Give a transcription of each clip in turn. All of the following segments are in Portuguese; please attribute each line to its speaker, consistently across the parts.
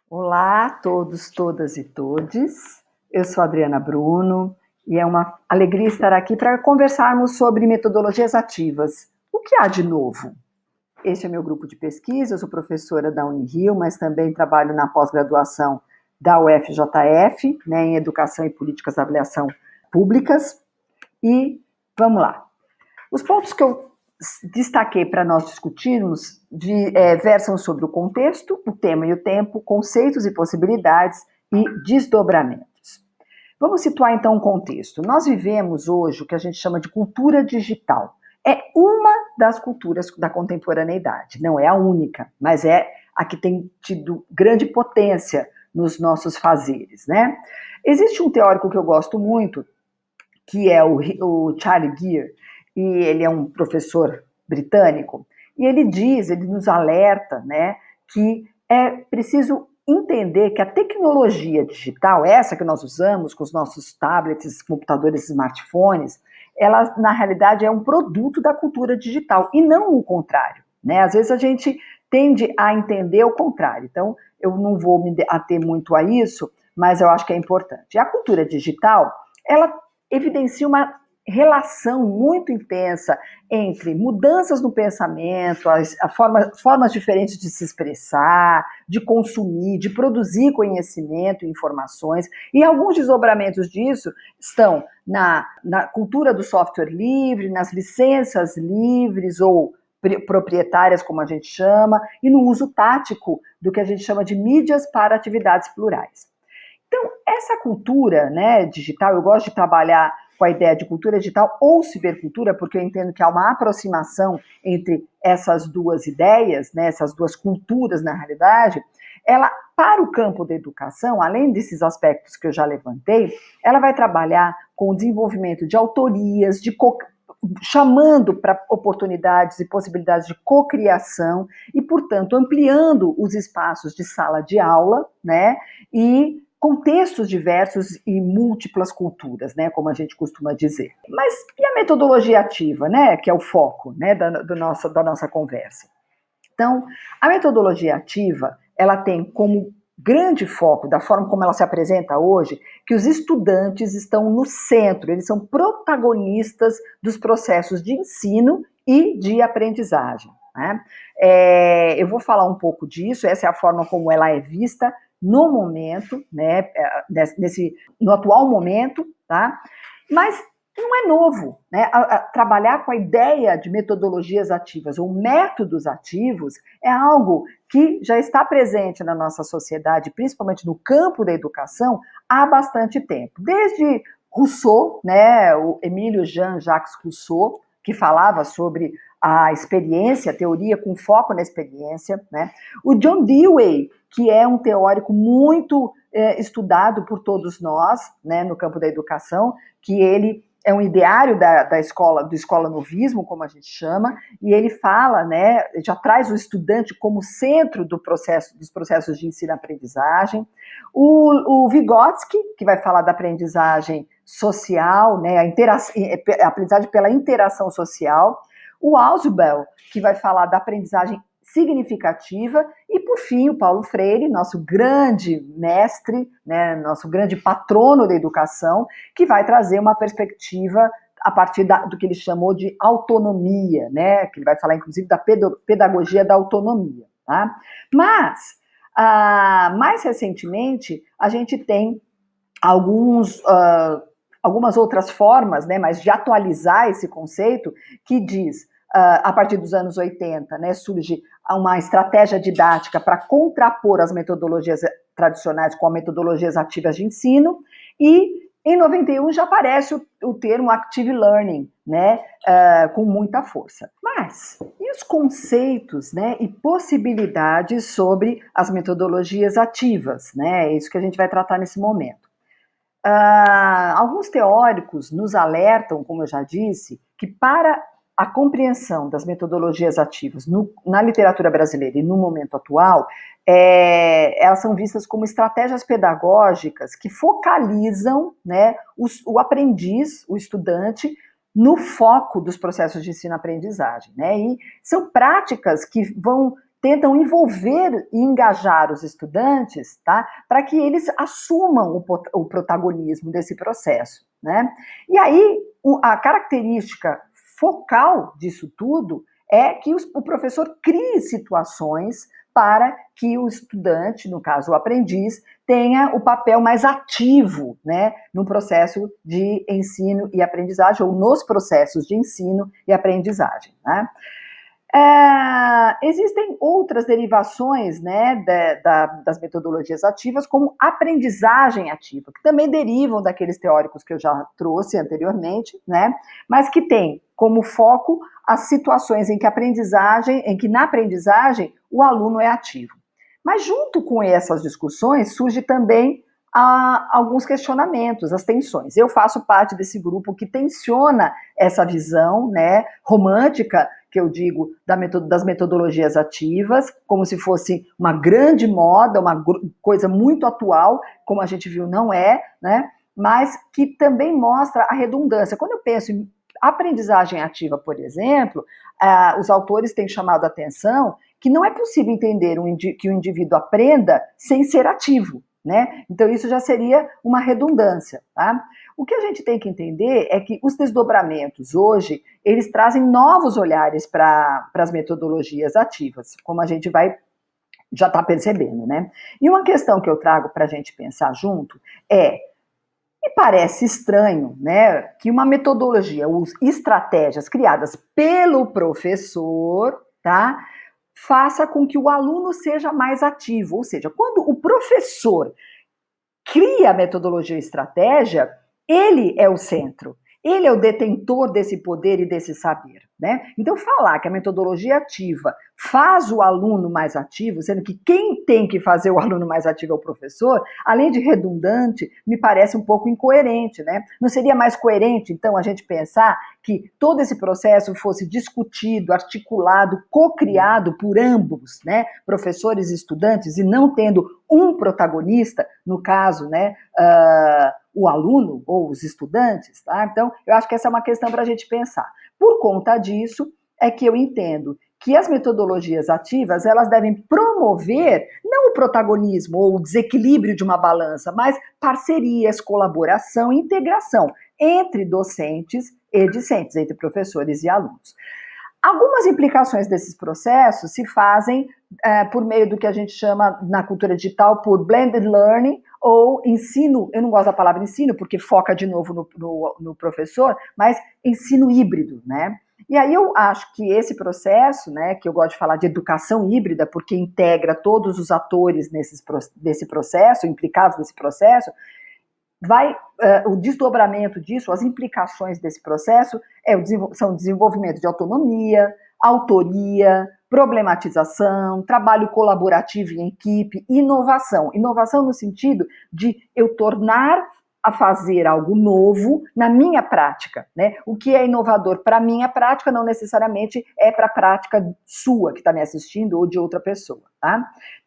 Speaker 1: Olá a todos, todas e todes. Eu sou Adriana Bruno e é uma alegria estar aqui para conversarmos sobre metodologias ativas. O que há de novo? Este é meu grupo de pesquisa, eu sou professora da Unirio, mas também trabalho na pós-graduação da UFJF, em Educação e Políticas de Avaliação Públicas. E vamos lá. Os pontos que eu destaquei para nós discutirmos versam sobre o contexto, o tema e o tempo, conceitos e possibilidades e desdobramentos. Vamos situar então o contexto. Nós vivemos hoje o que a gente chama de cultura digital. É uma das culturas da contemporaneidade, não é a única, mas é a que tem tido grande potência nos nossos fazeres, né? Existe um teórico que eu gosto muito, que é o Charlie Geer, e ele é um professor britânico, e ele nos alerta, né, que é preciso entender que a tecnologia digital, essa que nós usamos com os nossos tablets, computadores, smartphones, ela, na realidade, é um produto da cultura digital, e não o contrário, né? Às vezes a gente tende a entender o contrário, então eu não vou me ater muito a isso, mas eu acho que é importante. E a cultura digital, ela evidencia uma relação muito intensa entre mudanças no pensamento, formas diferentes de se expressar, de consumir, de produzir conhecimento e informações, e alguns desdobramentos disso estão na cultura do software livre, nas licenças livres ou proprietárias, como a gente chama, e no uso tático do que a gente chama de mídias para atividades plurais. Então, essa cultura, né, digital, eu gosto de trabalhar com a ideia de cultura digital ou cibercultura, porque eu entendo que há uma aproximação entre essas duas ideias, né, essas duas culturas na realidade. Ela, para o campo da educação, além desses aspectos que eu já levantei, ela vai trabalhar com o desenvolvimento de autorias, chamando para oportunidades e possibilidades de cocriação e, portanto, ampliando os espaços de sala de aula, né, e contextos diversos e múltiplas culturas, né, como a gente costuma dizer. Mas e a metodologia ativa, né, que é o foco, né, da nossa conversa? Então, a metodologia ativa, ela tem como grande foco, da forma como ela se apresenta hoje, que os estudantes estão no centro, eles são protagonistas dos processos de ensino e de aprendizagem, né? Eu vou falar um pouco disso, essa é a forma como ela é vista no momento, né, no atual momento, tá? Mas não é novo, né? Trabalhar com a ideia de metodologias ativas ou métodos ativos é algo que já está presente na nossa sociedade, principalmente no campo da educação, há bastante tempo. Desde Rousseau, né, o Emílio Jean-Jacques Rousseau, que falava sobre a experiência, a teoria com foco na experiência, né? O John Dewey, que é um teórico muito estudado por todos nós, né, no campo da educação, que ele é um ideário da escola, do escolanovismo, como a gente chama, e ele fala, né, já traz o estudante como centro dos processos de ensino-aprendizagem. O Vygotsky, que vai falar da aprendizagem social, né, a aprendizagem pela interação social. O Ausubel, que vai falar da aprendizagem significativa, e por fim o Paulo Freire, nosso grande mestre, né, nosso grande patrono da educação, que vai trazer uma perspectiva a partir do que ele chamou de autonomia, né, que ele vai falar inclusive da pedagogia da autonomia, tá? Mas, mais recentemente, a gente tem algumas outras formas, né, mas de atualizar esse conceito, que diz, a partir dos anos 80, né, surge uma estratégia didática para contrapor as metodologias tradicionais com as metodologias ativas de ensino, e em 91 já aparece o termo Active Learning, né, com muita força. Mas, e os conceitos, né, e possibilidades sobre as metodologias ativas, né, é isso que a gente vai tratar nesse momento. Alguns teóricos nos alertam, como eu já disse, que para a compreensão das metodologias ativas na literatura brasileira e no momento atual, elas são vistas como estratégias pedagógicas que focalizam, né, o aprendiz, o estudante, no foco dos processos de ensino-aprendizagem, né? E são práticas que vão tentam envolver e engajar os estudantes, tá? Para que eles assumam o protagonismo desse processo, né? E aí, a característica focal disso tudo é que o professor crie situações para que o estudante, no caso o aprendiz, tenha o papel mais ativo, né, no processo de ensino e aprendizagem, ou nos processos de ensino e aprendizagem, né? Existem outras derivações, né, das metodologias ativas, como aprendizagem ativa, que também derivam daqueles teóricos que eu já trouxe anteriormente, né, mas que tem como foco as situações em que na aprendizagem o aluno é ativo. Mas junto com essas discussões surge também alguns questionamentos, as tensões. Eu faço parte desse grupo que tensiona essa visão, né, romântica, que eu digo, das metodologias ativas, como se fosse uma grande moda, uma coisa muito atual, como a gente viu, não é, né? Mas que também mostra a redundância. Quando eu penso em aprendizagem ativa, por exemplo, os autores têm chamado a atenção que não é possível entender que o indivíduo aprenda sem ser ativo, né? Então isso já seria uma redundância, tá? O que a gente tem que entender é que os desdobramentos hoje, eles trazem novos olhares para as metodologias ativas, como a gente já está percebendo, né? E uma questão que eu trago para a gente pensar junto me parece estranho, né, que uma metodologia, estratégias criadas pelo professor, tá, faça com que o aluno seja mais ativo. Ou seja, quando o professor cria a metodologia e estratégia, ele é o centro. Ele é o detentor desse poder e desse saber, né? Então, falar que a metodologia ativa faz o aluno mais ativo, sendo que quem tem que fazer o aluno mais ativo é o professor, além de redundante, me parece um pouco incoerente, né? Não seria mais coerente, então, a gente pensar que todo esse processo fosse discutido, articulado, co-criado por ambos, né? Professores e estudantes, e não tendo um protagonista, no caso, né? O aluno ou os estudantes, tá? Então, eu acho que essa é uma questão para a gente pensar. Por conta disso, é que eu entendo que as metodologias ativas, elas devem promover não o protagonismo ou o desequilíbrio de uma balança, mas parcerias, colaboração e integração entre docentes e discentes, entre professores e alunos. Algumas implicações desses processos se fazem por meio do que a gente chama na cultura digital por blended learning ou ensino, eu não gosto da palavra ensino porque foca de novo no professor, mas ensino híbrido, né? E aí eu acho que esse processo, né, que eu gosto de falar de educação híbrida, porque integra todos os atores desse processo, implicados nesse processo, o desdobramento disso, as implicações desse processo são o desenvolvimento de autonomia, autoria, problematização, trabalho colaborativo em equipe, inovação. Inovação no sentido de eu tornar a fazer algo novo na minha prática, né? O que é inovador para a minha prática não necessariamente é para a prática sua que está me assistindo ou de outra pessoa, tá?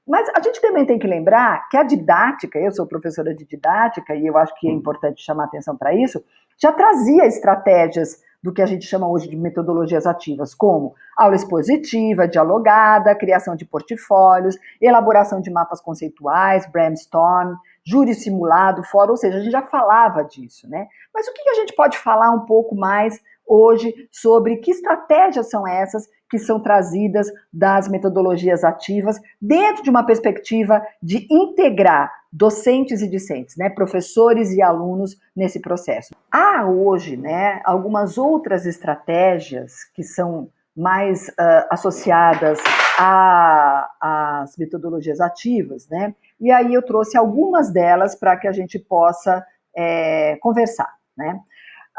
Speaker 1: Mas a gente também tem que lembrar que a didática, eu sou professora de didática e eu acho que é importante chamar atenção para isso, já trazia estratégias do que a gente chama hoje de metodologias ativas, como aula expositiva, dialogada, criação de portfólios, elaboração de mapas conceituais, brainstorm, júri simulado, fora, ou seja, a gente já falava disso, né? Mas o que a gente pode falar um pouco mais hoje sobre que estratégias são essas que são trazidas das metodologias ativas dentro de uma perspectiva de integrar docentes e discentes, né, professores e alunos nesse processo. Há hoje, né, algumas outras estratégias que são mais associadas às metodologias ativas, né, e aí eu trouxe algumas delas para que a gente possa conversar, né.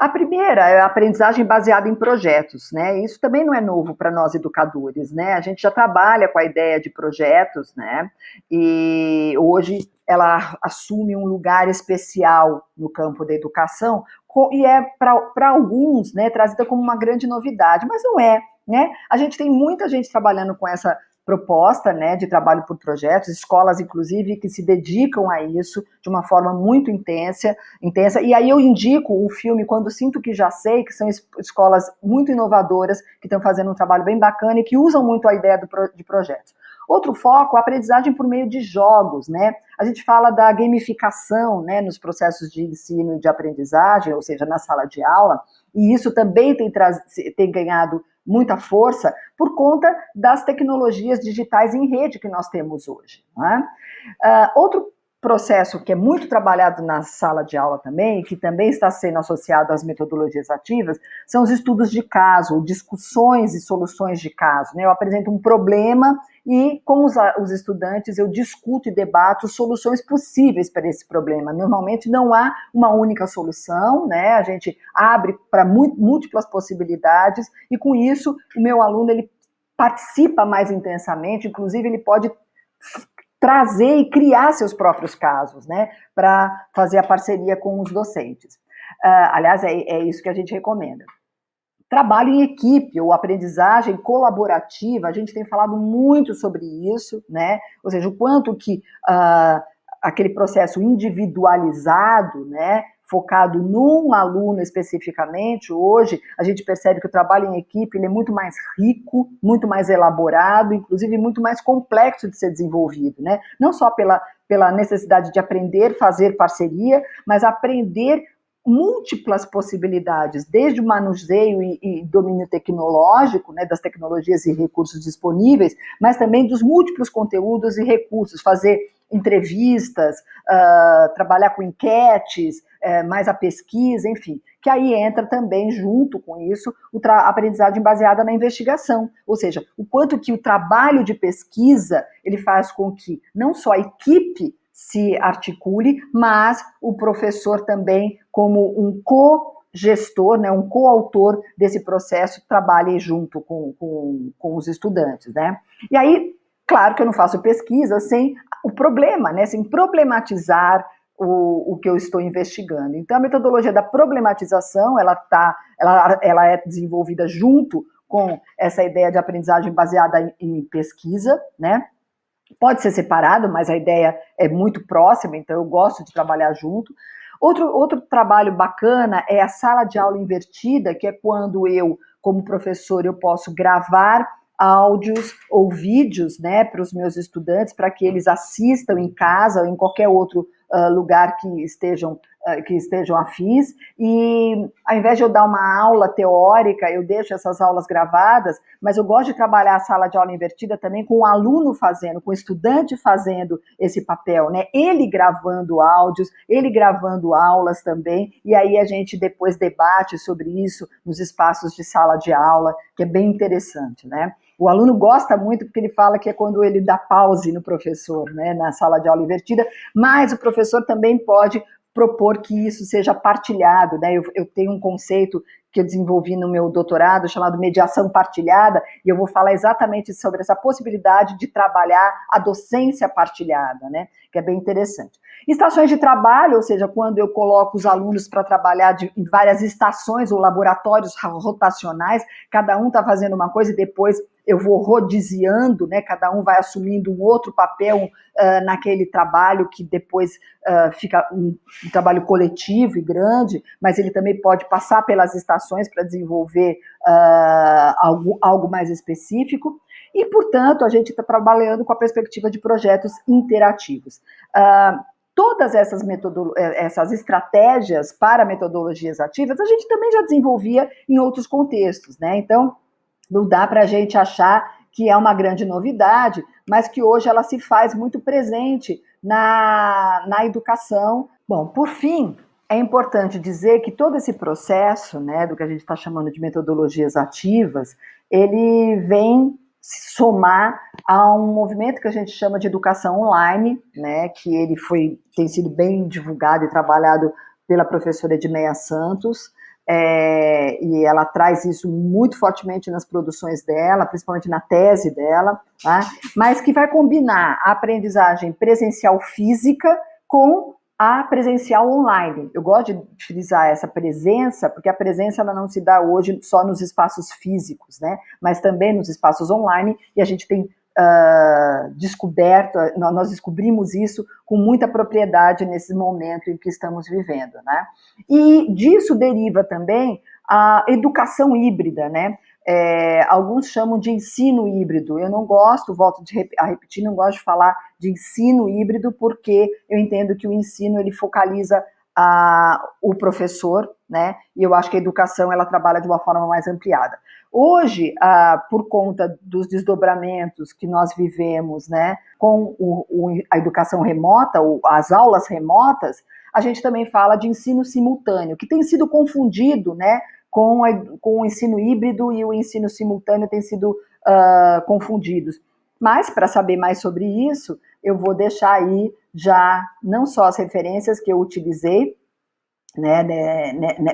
Speaker 1: A primeira é a aprendizagem baseada em projetos, né? Isso também não é novo para nós educadores, né? A gente já trabalha com a ideia de projetos, né? E hoje ela assume um lugar especial no campo da educação e é para alguns, né, trazida como uma grande novidade, mas não é, né? A gente tem muita gente trabalhando com essa proposta, né, de trabalho por projetos, escolas, inclusive, que se dedicam a isso de uma forma muito intensa, e aí eu indico o filme Quando Sinto Que Já Sei, que são escolas muito inovadoras, que estão fazendo um trabalho bem bacana e que usam muito a ideia de projetos. Outro foco, a aprendizagem por meio de jogos, né? A gente fala da gamificação, né, nos processos de ensino e de aprendizagem, ou seja, na sala de aula, e isso também tem ganhado muita força por conta das tecnologias digitais em rede que nós temos hoje, né? Outro processo que é muito trabalhado na sala de aula também, que também está sendo associado às metodologias ativas, são os estudos de caso, discussões e soluções de caso, né? Eu apresento um problema e com os estudantes eu discuto e debato soluções possíveis para esse problema. Normalmente não há uma única solução, né? A gente abre para múltiplas possibilidades e com isso o meu aluno ele participa mais intensamente, inclusive ele pode trazer e criar seus próprios casos, né, para fazer a parceria com os docentes. Aliás, é isso que a gente recomenda. Trabalho em equipe ou aprendizagem colaborativa, a gente tem falado muito sobre isso, né, ou seja, o quanto que aquele processo individualizado, né, focado num aluno especificamente, hoje a gente percebe que o trabalho em equipe ele é muito mais rico, muito mais elaborado, inclusive muito mais complexo de ser desenvolvido, né? Não só pela necessidade de aprender, fazer parceria, mas aprender múltiplas possibilidades, desde o manuseio e domínio tecnológico, né, das tecnologias e recursos disponíveis, mas também dos múltiplos conteúdos e recursos, fazer entrevistas, trabalhar com enquetes, mais a pesquisa, enfim, que aí entra também junto com isso a aprendizagem baseada na investigação, ou seja, o quanto que o trabalho de pesquisa ele faz com que não só a equipe se articule, mas o professor também como um co-gestor, né, um coautor desse processo, trabalhe junto com os estudantes, né? E aí, claro que eu não faço pesquisa sem o problema, né, sem problematizar o que eu estou investigando. Então, a metodologia da problematização, ela é desenvolvida junto com essa ideia de aprendizagem baseada em pesquisa, né? Pode ser separado, mas a ideia é muito próxima, então eu gosto de trabalhar junto. Outro trabalho bacana é a sala de aula invertida, que é quando eu, como professor, eu posso gravar áudios ou vídeos, né, para os meus estudantes, para que eles assistam em casa ou em qualquer outro lugar que estejam afins, e ao invés de eu dar uma aula teórica, eu deixo essas aulas gravadas, mas eu gosto de trabalhar a sala de aula invertida também com o aluno fazendo, com o estudante fazendo esse papel, né? Ele gravando áudios, ele gravando aulas também, e aí a gente depois debate sobre isso nos espaços de sala de aula, que é bem interessante, né? O aluno gosta muito porque ele fala que é quando ele dá pause no professor, né, na sala de aula invertida, mas o professor também pode propor que isso seja partilhado, né? Eu tenho um conceito que eu desenvolvi no meu doutorado chamado mediação partilhada, e eu vou falar exatamente sobre essa possibilidade de trabalhar a docência partilhada, né? Que é bem interessante. Estações de trabalho, ou seja, quando eu coloco os alunos para trabalhar em várias estações ou laboratórios rotacionais, cada um está fazendo uma coisa e depois eu vou rodiziando, né? Cada um vai assumindo um outro papel naquele trabalho que depois fica um trabalho coletivo e grande, mas ele também pode passar pelas estações para desenvolver algo mais específico. E, portanto, a gente está trabalhando com a perspectiva de projetos interativos. Todas essas estratégias para metodologias ativas, a gente também já desenvolvia em outros contextos, né? Então, não dá para a gente achar que é uma grande novidade, mas que hoje ela se faz muito presente na educação. Bom, por fim, é importante dizer que todo esse processo, né, do que a gente está chamando de metodologias ativas, ele vem se somar a um movimento que a gente chama de educação online, né, que ele tem sido bem divulgado e trabalhado pela professora Edmeia Santos, e ela traz isso muito fortemente nas produções dela, principalmente na tese dela, tá? Mas que vai combinar a aprendizagem presencial física com a presencial online. Eu gosto de frisar essa presença, porque a presença ela não se dá hoje só nos espaços físicos, né? Mas também nos espaços online, e a gente tem nós descobrimos isso com muita propriedade nesse momento em que estamos vivendo, né? E disso deriva também a educação híbrida, né? alguns chamam de ensino híbrido. Eu não gosto, volto a repetir, não gosto de falar de ensino híbrido, porque eu entendo que o ensino ele focaliza o professor, né? E eu acho que a educação ela trabalha de uma forma mais ampliada. Hoje, por conta dos desdobramentos que nós vivemos, né, com a educação remota, as aulas remotas, a gente também fala de ensino simultâneo, que tem sido confundido, né, com o ensino híbrido, e o ensino simultâneo tem sido confundidos. Mas, para saber mais sobre isso, eu vou deixar aí já não só as referências que eu utilizei, né,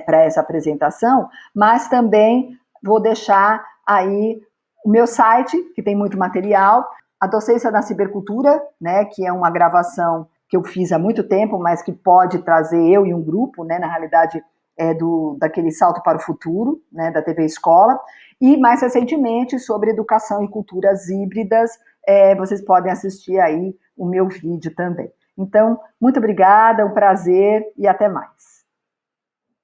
Speaker 1: para essa apresentação, mas também vou deixar aí o meu site, que tem muito material, a Docência na Cibercultura, né, que é uma gravação que eu fiz há muito tempo, mas que pode trazer eu e um grupo, né, na realidade daquele Salto para o Futuro, né, da TV Escola, e mais recentemente sobre educação e culturas híbridas, vocês podem assistir aí o meu vídeo também. Então, muito obrigada, um prazer e até mais.